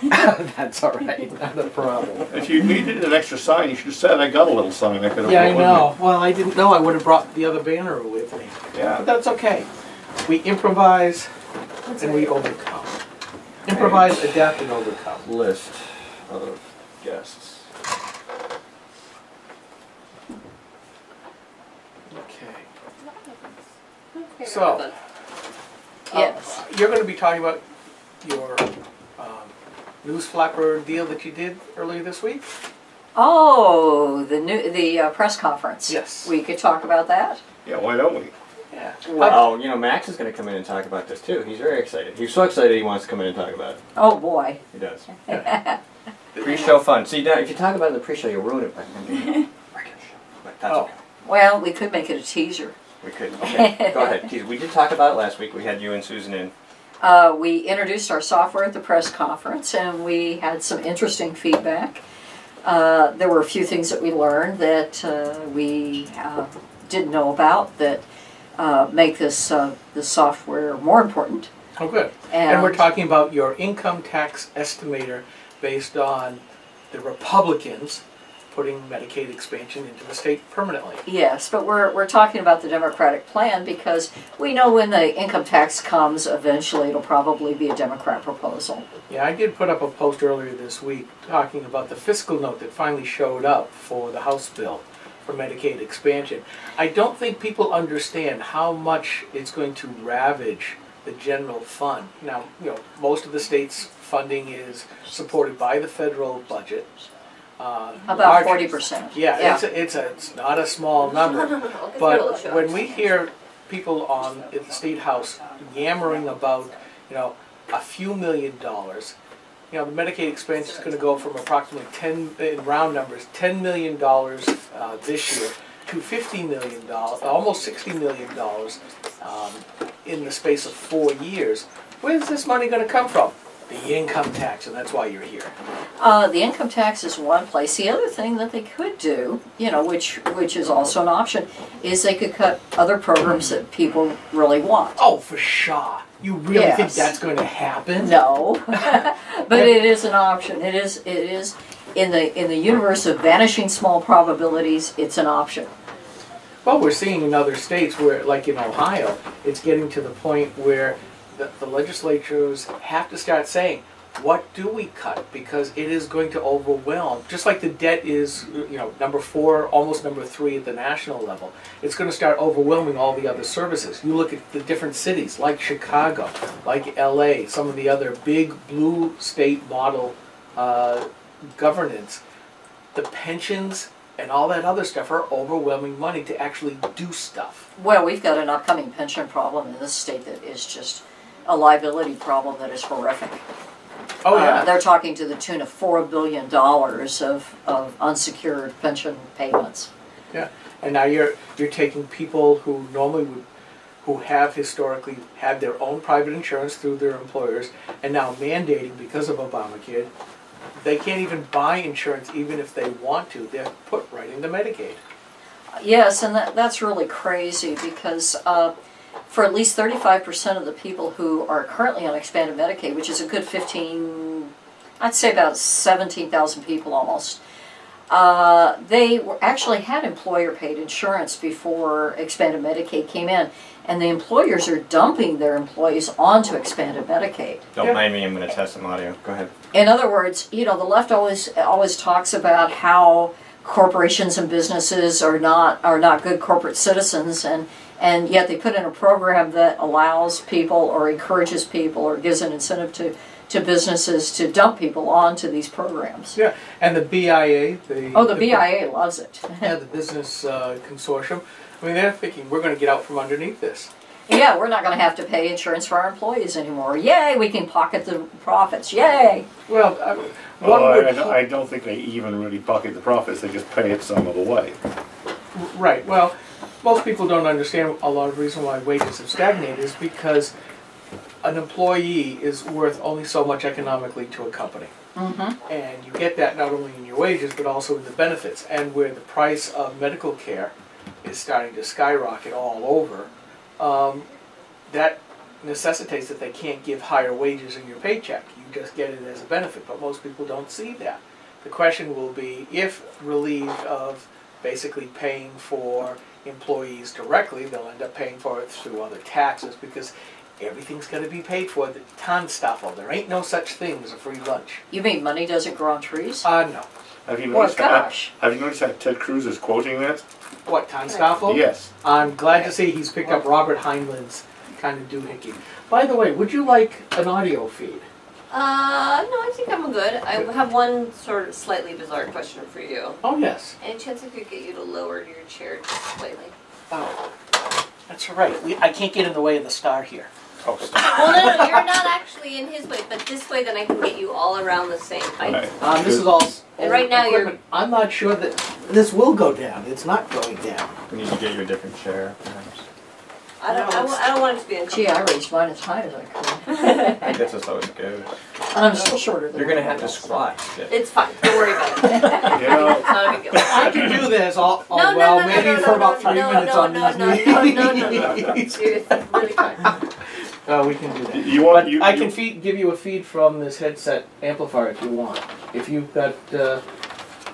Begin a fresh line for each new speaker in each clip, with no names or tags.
That's all right, not a problem.
If you needed an extra sign, you should have said, I got a little sign I could have
Yeah, I
put with
know. Well, I didn't know I would have brought the other banner with me.
Yeah.
But that's okay. We improvise and we overcome. Improvise, adapt, and overcome.
List of guests.
Okay. So,
Yes.
you're going to be talking about your news flapper deal that you did earlier this week?
Oh, the press conference.
Yes.
We could talk about that.
Yeah, why don't we?
Yeah.
Well, you know, Max is going to come in and talk about this too. He's very excited. He's so excited he wants to come in and talk about it.
Oh boy.
He does.
Yeah.
Pre-show fun. See, now if you talk about it in the pre-show, you'll ruin it by the regular show. But that's okay.
Well, we could make it a teaser.
We could. Okay. Go ahead. Tease. We did talk about it last week. We had you and Susan in.
We introduced our software at the press conference, and we had some interesting feedback. There were a few things that we learned that we didn't know about that make this software more important.
Oh, good. And we're talking about your income tax estimator based on the Republicans putting Medicaid expansion into the state permanently.
Yes, but we're talking about the Democratic plan because we know when the income tax comes, eventually it'll probably be a Democrat proposal.
Yeah, I did put up a post earlier this week talking about the fiscal note that finally showed up for the House bill for Medicaid expansion. I don't think people understand how much it's going to ravage the general fund. Now, you know, most of the state's funding is supported by the federal budget.
About 40%.
Yeah, it's not a small number. But when we hear people in the State House yammering about, you know, a few $1 million, you know, the Medicaid expansion is going to go from approximately in round numbers, $10 million this year to $50 million, almost $60 million in the space of 4 years. Where's this money going to come from? The income tax, and that's why you're here.
The income tax is one place. The other thing that they could do, you know, which is also an option, is they could cut other programs that people really want.
Oh, for sure. You really think that's going to happen?
No, but it is an option. It is in the universe of vanishing small probabilities. It's an option.
Well, we're seeing in other states where, like in Ohio, it's getting to the point where the legislatures have to start saying, what do we cut? Because it is going to overwhelm. Just like the debt is, you know, number 4, almost number 3 at the national level. It's going to start overwhelming all the other services. You look at the different cities, like Chicago, like LA, some of the other big blue state model governance. The pensions and all that other stuff are overwhelming money to actually do stuff.
Well, we've got an upcoming pension problem in this state that is just a liability problem that is horrific.
Oh, yeah.
They're talking to the tune of $4 billion of unsecured pension payments.
Yeah, and now you're taking people who normally who have historically had their own private insurance through their employers, and now mandating because of Obamacare, they can't even buy insurance even if they want to. They're put right into Medicaid.
Yes, and that's really crazy because for at least 35% of the people who are currently on expanded Medicaid, which is a good 15, I'd say about 17,000 people almost, they actually had employer-paid insurance before expanded Medicaid came in, and the employers are dumping their employees onto expanded Medicaid.
Don't mind me, I'm going to test some audio. Go ahead.
In other words, you know, the left always talks about how corporations and businesses are not good corporate citizens, and yet they put in a program that allows people or encourages people or gives an incentive to businesses to dump people onto these programs.
Yeah, and the BIA,
the BIA loves it.
Yeah, the business consortium. I mean, they're thinking we're going to get out from underneath this.
Yeah, we're not going to have to pay insurance for our employees anymore. Yay, we can pocket the profits. Yay.
Well,
I don't think they even really pocket the profits. They just pay it some other way.
Right. Well, most people don't understand a lot of the reason why wages have stagnated is because an employee is worth only so much economically to a company.
Mm-hmm. And
you get that not only in your wages but also in the benefits. And where the price of medical care is starting to skyrocket all over, that necessitates that they can't give higher wages in your paycheck. You just get it as a benefit, but most people don't see that. The question will be, if relieved of basically paying for employees directly, they'll end up paying for it through other taxes, because everything's going to be paid for. The ton stuff. There ain't no such thing as a free lunch.
You mean money doesn't grow on trees?
No.
Have you
Well,
noticed
gosh.
Have you noticed that Ted Cruz is quoting that?
What, Ton Staffel?
Yes.
I'm glad to see he's picked up Robert Heinlein's kind of doohickey. By the way, would you like an audio feed?
No, I think I'm good. I have one sort of slightly bizarre question for you.
Oh, yes.
Any chance I could get you to lower your chair just slightly?
Oh, that's all right. I can't get in the way of the star here.
Oh, stop.
Well, no, you're not actually in his way, but this way then I can get you all around the same height.
Right.
This is all.
And right now you're-
equipment. I'm not sure that this will go down. It's not going down.
We need to get you a different chair, perhaps.
I don't want it to be
Gee, I
uncomfortable.
raised mine as high as I could.
I think that's just how it goes.
And I'm still shorter than
You're gonna have to
everyone else.
squat. Yeah.
It's fine. Don't worry about it.
You know,
It's not a big deal.
I can do this all
No, no,
well,
no, no,
maybe
no,
for
no,
about
no,
3
no,
minutes
no,
on
no,
these
no,
knees.
It's really fine.
We can do that.
you want
But I can give you a feed from this headset amplifier if you want. If you've got a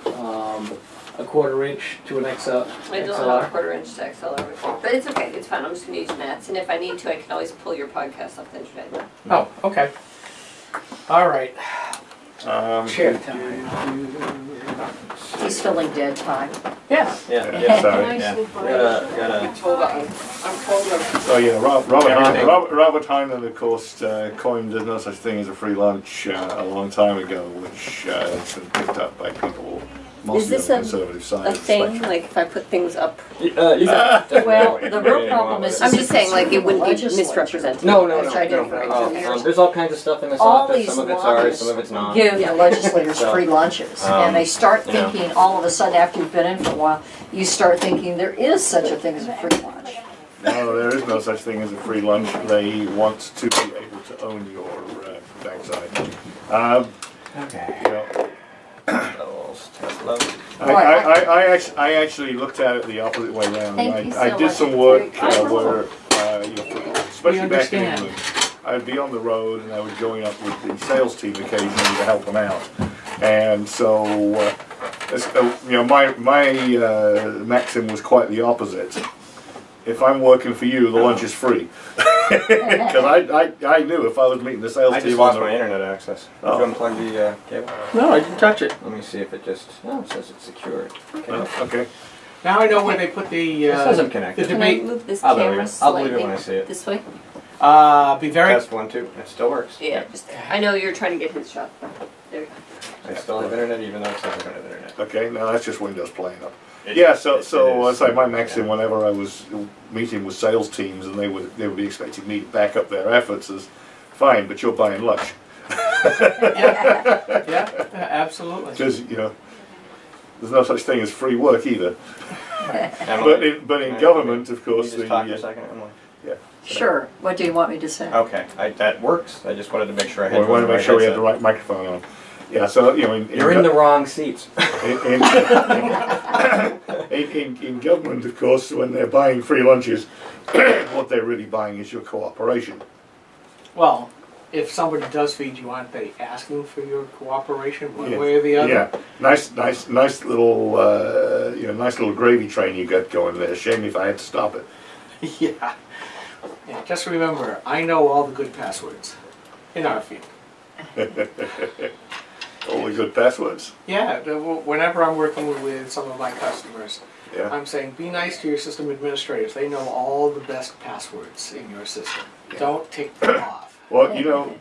1/4 inch to an XL,
I don't have a 1/4 inch to XLR with me. But it's okay. It's fine. I'm just going to use Matt's. And if I need to, I can always pull your podcast off the internet.
Oh, okay. All right. Chair
Um,
time.
He's filling dead time.
Yeah.
Yeah.
sorry.
Yeah. Gotta.
Oh yeah,
Everything.
Robert Heinlein, of course, coined "There's no such thing as a free lunch" a long time ago, which has been picked up by people mostly
this
on the
a-
conservative side.
A
of the
thing,
spectrum.
like if I put things up.
Well, the real problem is
I'm just saying, like, it wouldn't be
Legislature.
misrepresented.
No, no,
Which
no.
I did
no.
for
Oh,
18 years.
there's all kinds of stuff in this
All
office.
these
Some of it's ours,
lobbyists
some of it's not.
give the legislators
So,
free lunches, and they start
yeah.
thinking, all of a sudden, after you've been in for a while, you start thinking there is such a thing as a free lunch.
No, there is no such thing as a free lunch. They want to be able to own your backside.
Okay.
You know,
Tesla.
I actually looked at it the opposite way around.
Thank you so
I did
much.
some work
It's very
where, especially back in
understand.
England, I'd be on the road and I was going up with the sales team occasionally to help them out. And so, you know, my maxim was quite the opposite. If I'm working for you, the lunch is free. Because I knew if I was meeting the sales
I
team.
just lost my internet access.
Oh.
Did you unplug the cable?
No, I didn't touch it.
Let me see if it just. No, it says it's secured. Okay.
Okay.
Now I know where they put the
This doesn't connect.
the
Can I
debate.
move this
I'll believe
camera
it. I'll believe it
slightly
when I see it.
this way?
Be very.
Test 1, 2. It still works.
Yeah, just there. I know you're trying to get his shot. There we go.
I still have internet, even though it says I don't have internet.
Okay, now that's just Windows playing up.
It-
Yeah, so
it
I
is.
say my maxim whenever I was meeting with sales teams and they would be expecting me to back up their efforts is, fine, but you're buying lunch.
Yeah, absolutely.
Because, you know, there's no such thing as free work either.
Emily,
But in
can I-
government, of
can you
course,
just talk for a second, Emily?
Sure, what do you want me to say?
Okay, that works. I just wanted to make sure I had.
we wanted to make sure we had the
right.
right microphone on. Yeah, so, you know,
You're in the wrong seats.
in government, of course, when they're buying free lunches, what they're really buying is your cooperation.
Well, if somebody does feed you, aren't they asking for your cooperation one
Yeah.
way or the other?
Yeah, nice little, nice little gravy train you got going there. Shame if I had to stop it.
Yeah. Yeah. Just remember, I know all the good passwords in our field.
All the good passwords.
Yeah. Whenever I'm working with some of my customers,
Yeah.
I'm saying be nice to your system administrators. They know all the best passwords in your system.
Yeah.
Don't take them off.
Well, you know,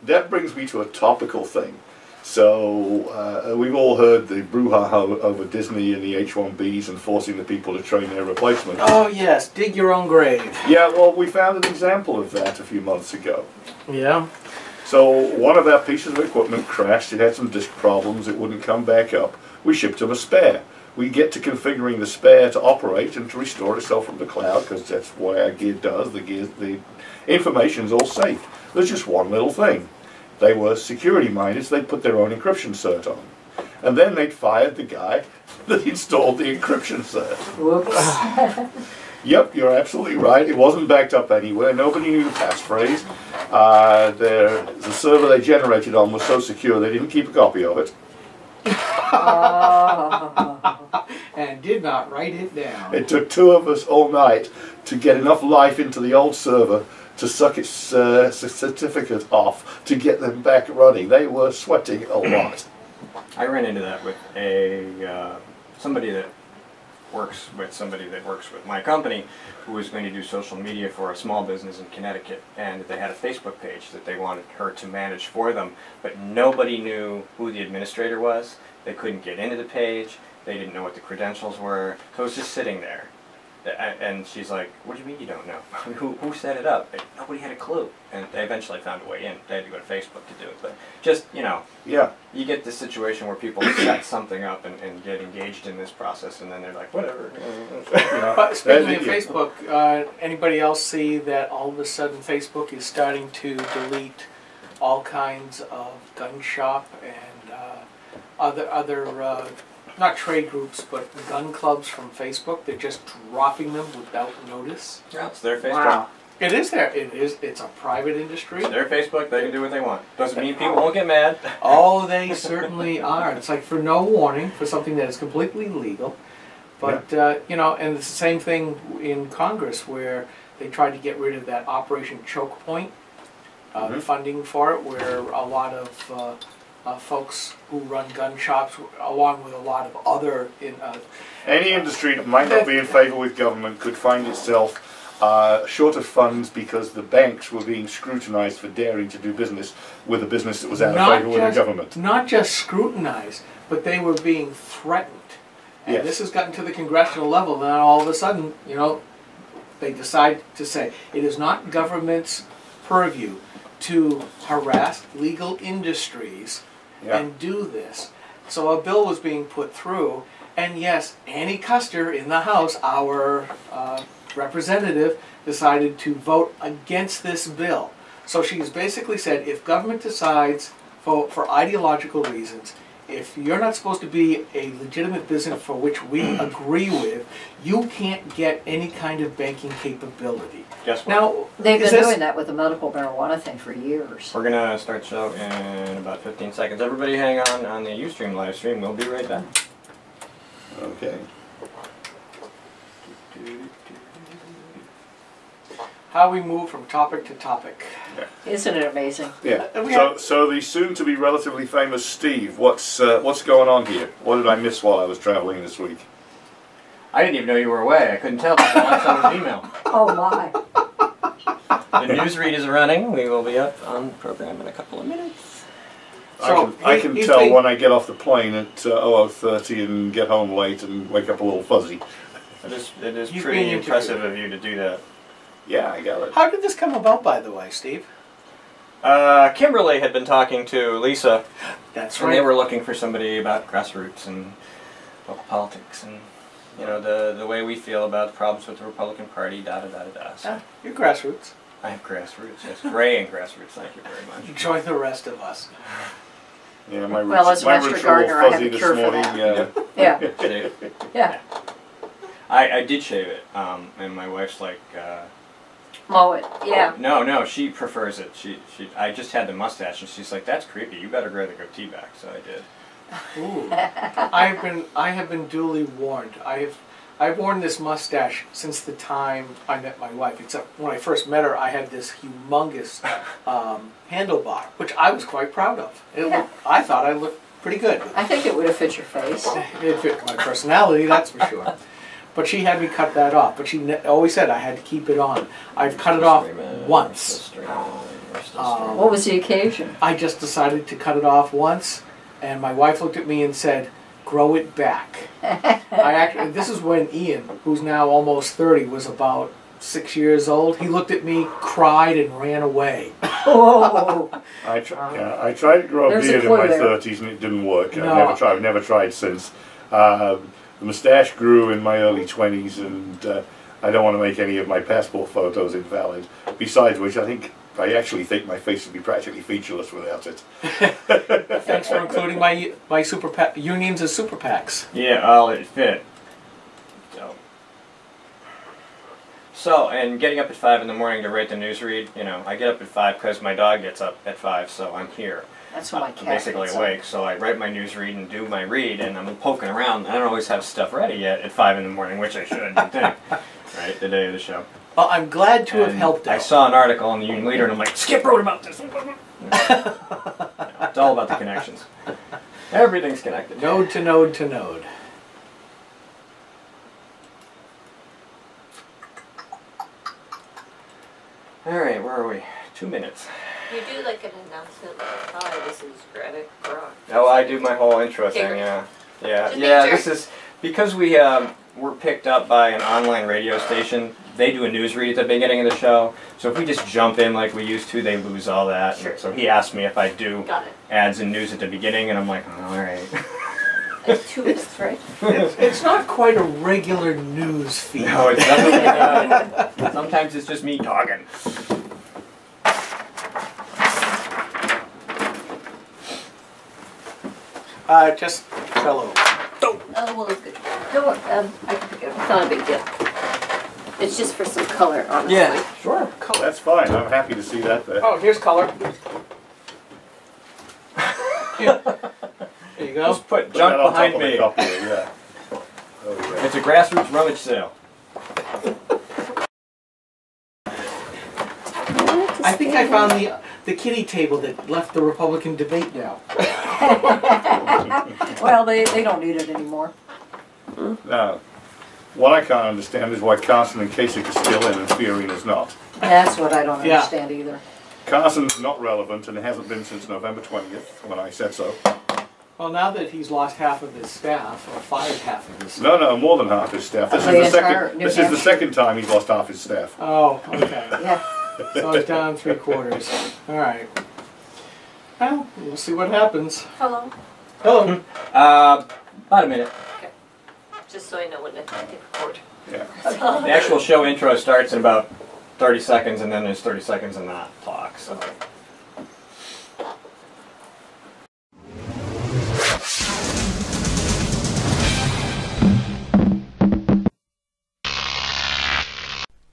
that brings me to a topical thing. So we've all heard the brouhaha over Disney and the H-1Bs and forcing the people to train their replacement.
Oh yes, dig your own grave.
Yeah, well, we found an example of that a few months ago.
Yeah.
So one of our pieces of equipment crashed. It had some disk problems. It wouldn't come back up. We shipped them a spare. We get to configuring the spare to operate and to restore itself from the cloud, because that's what our gear does. The information's all safe. There's just one little thing. They were security-minded, so they'd put their own encryption cert on. And then they'd fired the guy that installed the encryption cert.
Whoops.
Yep, you're absolutely right. It wasn't backed up anywhere. Nobody knew the passphrase. The server they generated on was so secure they didn't keep a copy of it.
And did not write it down.
It took 2 of us all night to get enough life into the old server to suck its certificate off to get them back running. They were sweating a lot.
I ran into that with a somebody that works with somebody that works with my company who was going to do social media for a small business in Connecticut, and they had a Facebook page that they wanted her to manage for them, but nobody knew who the administrator was. They couldn't get into the page. They didn't know what the credentials were, so it was just sitting there. And she's like, "What do you mean you don't know? Who set it up?" Nobody had a clue. And they eventually found a way in. They had to go to Facebook to do it. But just, yeah, you get this situation where people set something up and get engaged in this process, and then they're like, whatever.
But speaking of Facebook, anybody else see that all of a sudden Facebook is starting to delete all kinds of gun shop and other not trade groups, but gun clubs from Facebook? They're just dropping them without notice.
Yeah, it's their Facebook.
Wow. It is there. It is. It's a private industry.
It's their Facebook. They can do what they want. Doesn't mean people won't get mad.
Oh, they certainly are. It's like for no warning, for something that is completely legal. But, and it's the same thing in Congress where they tried to get rid of that Operation Choke Point, the funding for it, where a lot of folks who run gun shops, along with a lot of other...
Any industry that might not be in favour with government could find itself short of funds because the banks were being scrutinised for daring to do business with a business that was out of favour with the government.
Not just scrutinised, but they were being threatened. And this has gotten to the congressional level, and then all of a sudden, they decide to say it is not government's purview to harass legal industries and do this. So a bill was being put through, and yes, Annie Custer in the House, our representative, decided to vote against this bill. So she's basically said if government decides for ideological reasons, if you're not supposed to be a legitimate business for which we agree with, you can't get any kind of banking capability.
Guess what?
Now,
they've been doing that with the medical marijuana thing for years.
We're going to start the show in about 15 seconds. Everybody hang on the Ustream live stream. We'll be right back.
Okay.
How we move from topic to topic.
Isn't it amazing?
Yeah. So the soon-to-be relatively famous Steve, what's going on here? What did I miss while I was traveling this week?
I didn't even know you were away. I couldn't tell by the last time his email.
Oh my!
The newsread is running. We will be up on the program in a couple of minutes.
So I can tell when I get off the plane at 00:30 and get home late and wake up a little fuzzy.
It is pretty impressive of you to do that.
Yeah, I got it.
How did this come about, by the way, Steve?
Kimberly had been talking to Lisa.
That's
right. And they were looking for somebody about grassroots and local politics and, the way we feel about the problems with the Republican Party, da-da-da-da-da. So
you're grassroots.
I have grassroots, yes. Gray and grassroots, thank you very much.
Join the rest of us.
Yeah, my
well, as
my
Master
roots are a
Gardener,
little
I have
fuzzy
a
this
cure for
morning.
that. Yeah.
I did shave it, and my wife's like...
mow it, yeah.
No, she prefers it. I just had the mustache, and she's like, "That's creepy. You better grow the goatee back." So I did.
Ooh. I have been duly warned. I've worn this mustache since the time I met my wife. Except when I first met her, I had this humongous handlebar, which I was quite proud of. I thought I looked pretty good.
I think it would have fit your face.
It fit my personality, that's for sure. But she had me cut that off. But she always said I had to keep it on. I've cut it off once.
What was the occasion?
I just decided to cut it off once, and my wife looked at me and said, "Grow it back." This is when Ian, who's now almost 30, was about 6 years old. He looked at me, cried, and ran away.
Oh!
I tried to grow a beard in my 30s, and it didn't work.
No.
I've never tried since. The moustache grew in my early 20s, and I don't want to make any of my passport photos invalid. Besides which, I actually think my face would be practically featureless without it.
Thanks for including my super PAC unions as super PACs.
Yeah, well, it fit. So. So, and getting up at 5 in the morning to write the newsread, you know, I get up at 5 because my dog gets up at 5, so I'm here.
That's when my
I'm
cat
basically
gets
awake, so I write my newsread and do my read, and I'm poking around. I don't always have stuff ready yet at 5 in the morning, which I should, you'd think, right, the day of the show.
Well, I'm glad to have
And
helped out.
I saw an article in the Union Leader, and I'm like, Skip wrote about this. It's all about the connections. Everything's connected.
Node to node to node.
All right, where are we? 2 minutes.
You do like an announcement like, hi, this is Greta Grok.
Oh, I do my whole intro
Okay,
thing,
great.
yeah.
Just
Yeah,
making
this is, because we were picked up by an online radio station, they do a newsread at the beginning of the show, so if we just jump in like we used to, they lose all that.
Sure.
So he asked me if I do
Got it.
ads and news at the beginning, and I'm like, oh, all right.
Like 2 minutes, right?
It's not quite a regular news feed.
No, it's definitely not. Sometimes it's just me talking.
Just fell over.
Oh, well, it's good. Don't worry, I can pick it up. It's not a big deal. It's just for some color, honestly.
Yeah, sure.
Color.
That's fine. I'm happy to see that there.
Oh, here's color. Here. There you go.
Just put
Put that
junk
on top
behind
of the
me.
copy, yeah. Oh, yeah.
It's a grassroots rummage sale.
I think I found the kitty table that left the Republican debate now.
Well, they don't need it anymore.
Now, what I can't understand is why Carson and Kasich are still in and Fiorina is not.
That's what I don't
Yeah.
understand either.
Carson's not relevant and hasn't been since November 20th, when I said so.
Well, now that he's lost half of his staff, or fired half of his staff.
No, more than half his staff. This
The
is the
entire
second.
New
This is the
Hampshire.
second time he's lost half his staff.
Oh, okay.
Yeah.
So he's down 3/4. All right. Well, we'll see what happens.
How long?
Hello.
About a minute.
Just so I know when to hit record.
Yeah.
The actual show intro starts in about 30 seconds, and then there's 30 seconds of not talk, so.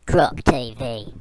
GrokTAK.